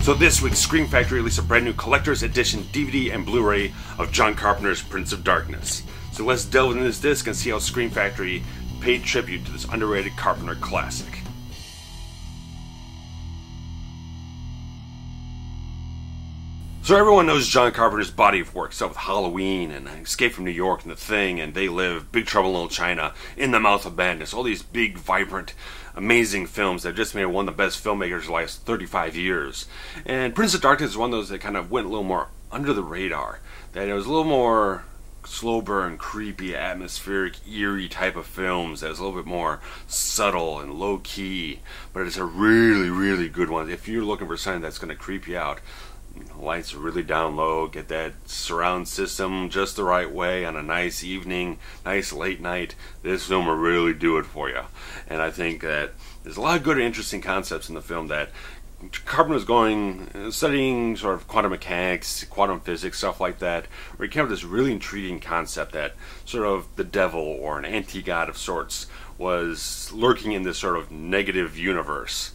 So this week, Scream Factory released a brand new collector's edition DVD and Blu-ray of John Carpenter's Prince of Darkness. So let's delve into this disc and see how Scream Factory paid tribute to this underrated Carpenter classic. So everyone knows John Carpenter's body of work, stuff with Halloween and Escape from New York and The Thing and They Live, Big Trouble in Little China, In the Mouth of Madness, all these big, vibrant, amazing films that just made one of the best filmmakers of the last 35 years. And Prince of Darkness is one of those that kind of went a little more under the radar, that it was a little more slow burn, creepy, atmospheric, eerie type of films that was a little bit more subtle and low key, but it's a really, really good one. If you're looking for something that's going to creep you out, lights are really down low, get that surround system just the right way on a nice evening, nice late night, this film will really do it for you. And I think that there's a lot of good and interesting concepts in the film that Carpenter was studying sort of quantum mechanics, quantum physics, stuff like that, where he came up with this really intriguing concept that sort of the devil or an anti-god of sorts was lurking in this sort of negative universe,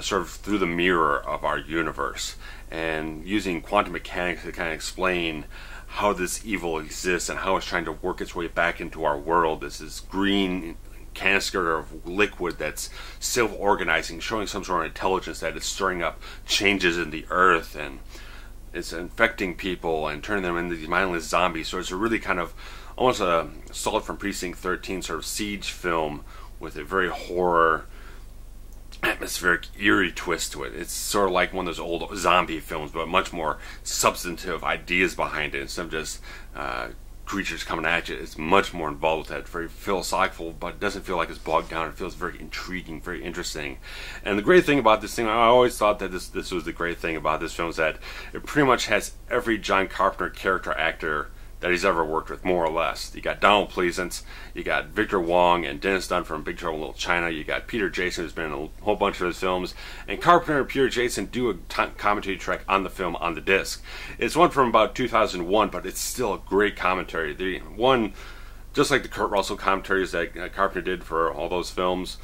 sort of through the mirror of our universe, and using quantum mechanics to kind of explain how this evil exists and how it's trying to work its way back into our world. This green canister of liquid that's self-organizing, showing some sort of intelligence that is stirring up changes in the earth, and it's infecting people and turning them into these mindless zombies. So it's a really kind of almost a Assault from Precinct 13 sort of siege film with a very horror, atmospheric, eerie twist to it. It's sort of like one of those old zombie films, but much more substantive ideas behind it instead of just creatures coming at you. It's much more involved with that. Very philosophical, but it doesn't feel like it's bogged down. It feels very intriguing, very interesting. And the great thing about this thing, I always thought that this was the great thing about this film, is that it pretty much has every John Carpenter character actor that he's ever worked with, more or less. You got Donald Pleasance, you got Victor Wong and Dennis Dunn from Big Trouble in Little China, you got Peter Jason, who's been in a whole bunch of his films, and Carpenter and Peter Jason do a commentary track on the film on the disc. It's one from about 2001, but it's still a great commentary. The one, just like the Kurt Russell commentaries that Carpenter did for all those films,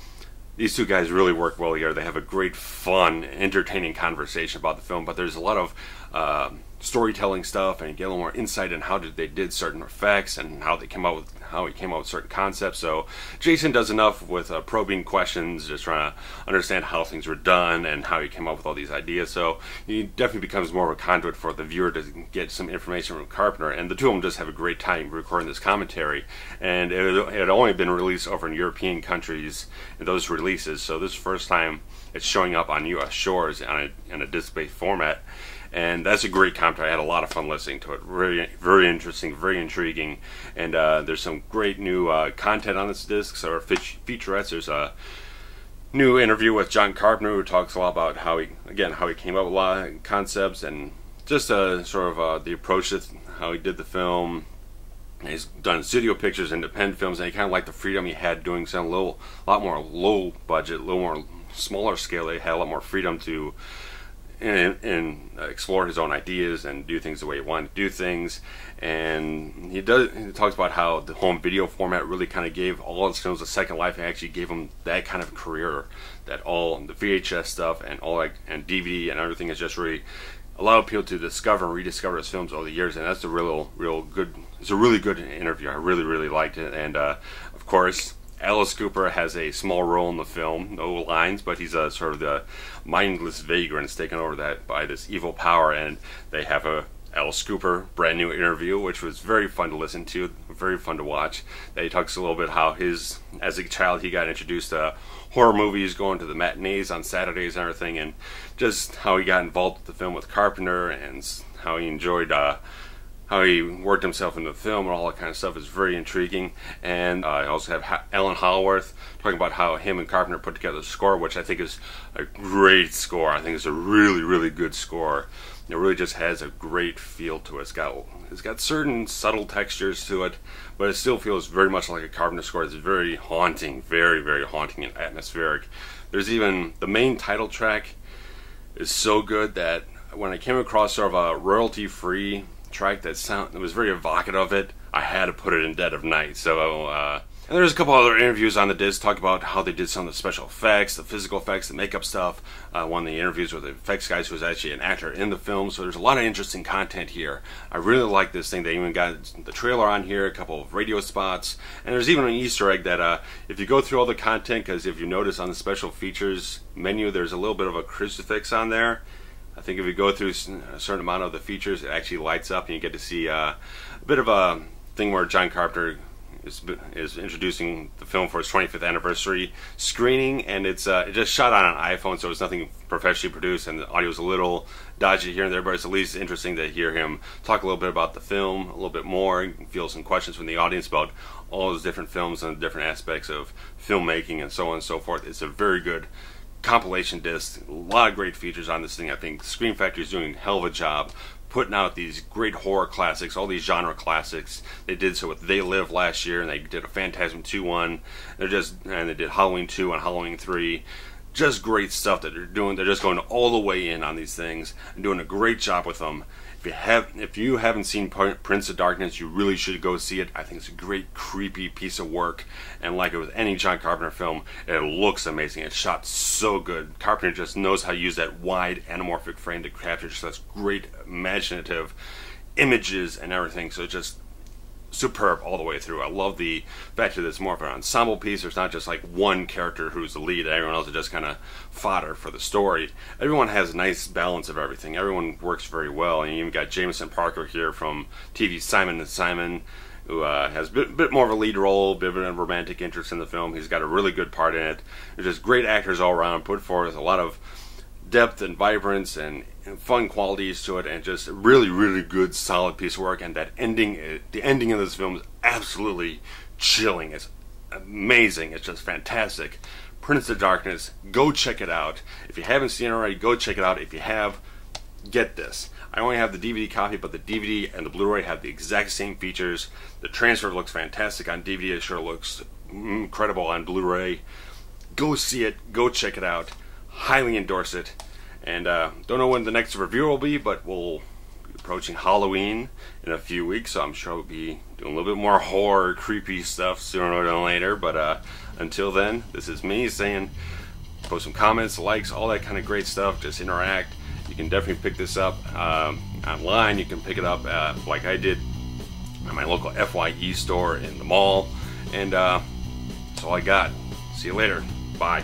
these two guys really work well together. They have a great, fun, entertaining conversation about the film, but there's a lot of storytelling stuff, and you get a little more insight on how they did certain effects and how he came up with certain concepts. So Jason does enough with probing questions, just trying to understand how things were done and how he came up with all these ideas. So he definitely becomes more of a conduit for the viewer to get some information from Carpenter, and the two of them just have a great time recording this commentary. And it had only been released over in European countries in those releases, so this is the first time it's showing up on US shores in a disc-based format. And that's a great commentary. I had a lot of fun listening to it. Very, very interesting, very intriguing. And there's some great new content on this disc, so featurettes. There's a new interview with John Carpenter, who talks a lot about how he came up with a lot of concepts and just sort of the approach to how he did the film. He's done studio pictures, independent films, and he kind of liked the freedom he had doing something a lot more low budget, a little more smaller scale. He had a lot more freedom to and explore his own ideas and do things the way he wanted to do things. And he talks about how the home video format really kind of gave all his films a second life, and actually gave him that kind of career, that all the VHS stuff and all that, and DVD and everything has just really allowed people to discover and rediscover his films over the years. And that's a real good, it's a really good interview. I really liked it. And of course, Alice Cooper has a small role in the film, no lines, but he's sort of the mindless vagrant taken over by this evil power, and they have a Alice Cooper brand new interview, which was very fun to listen to, very fun to watch. He talks a little bit how as a child he got introduced to horror movies, going to the matinees on Saturdays and everything, and just how he got involved with the film with Carpenter, and how he enjoyed how he worked himself into the film and all that kind of stuff is very intriguing. And I also have Alan Hollworth talking about how him and Carpenter put together a score, which I think is a great score. I think it's a really good score. It really just has a great feel to it. It's got certain subtle textures to it, but it still feels very much like a Carpenter score. It's very haunting, very haunting and atmospheric. There's even the main title track is so good that when I came across sort of a royalty-free track that was very evocative of it, I had to put it in Dead of Night. So And there's a couple other interviews on the disc talk about how they did some of the special effects, the physical effects, the makeup stuff. One of the interviews with the effects guys who was actually an actor in the film. So there's a lot of interesting content here. I really like this thing. They even got the trailer on here, a couple of radio spots, and there's even an Easter egg that if you go through all the content, because if you notice on the special features menu, there's a little bit of a crucifix on there. I think if you go through a certain amount of the features, it actually lights up and you get to see a bit of a thing where John Carpenter is introducing the film for its 25th anniversary screening, and it's just shot on an iPhone, so it's nothing professionally produced, and the audio is a little dodgy here and there, but it's at least interesting to hear him talk a little bit about the film a little bit more, and feel some questions from the audience about all those different films and different aspects of filmmaking and so on and so forth. It's a very good compilation disc, a lot of great features on this thing. I think Scream Factory is doing a hell of a job putting out these great horror classics, all these genre classics. They did so with They Live last year, and they did a Phantasm 2-1. And they did Halloween 2 and Halloween 3. Just great stuff that they're doing. They're just going all the way in on these things and doing a great job with them. If you haven't seen Prince of Darkness, you really should go see it. I think it's a great, creepy piece of work, and like it with any John Carpenter film, it looks amazing. It's shot so good. Carpenter just knows how to use that wide anamorphic frame to capture just such great, imaginative images and everything. So just superb all the way through. I love the fact that it's more of an ensemble piece. There's not just like one character who's the lead, and everyone else is just kind of fodder for the story. Everyone has a nice balance of everything. Everyone works very well, and you even got Jameson Parker here from TV's Simon & Simon, who has a bit more of a lead role, a bit of a romantic interest in the film. He's got a really good part in it. There's just great actors all around, put forth a lot of depth and vibrance and fun qualities to it, and just a really, really good, solid piece of work. And that ending, the ending of this film is absolutely chilling. It's amazing. It's just fantastic. Prince of Darkness, go check it out. If you haven't seen it already, go check it out. If you have, get this. I only have the DVD copy, but the DVD and the Blu-ray have the exact same features. The transfer looks fantastic on DVD. It sure looks incredible on Blu-ray. Go see it. Go check it out. Highly endorse it. And don't know when the next review will be, but we'll be approaching Halloween in a few weeks, so I'm sure we'll be doing a little bit more horror, creepy stuff sooner than later. But until then, this is me saying, post some comments, likes, all that kind of great stuff. Just interact. You can definitely pick this up online. You can pick it up like I did at my local FYE store in the mall. And that's all I got. See you later. Bye.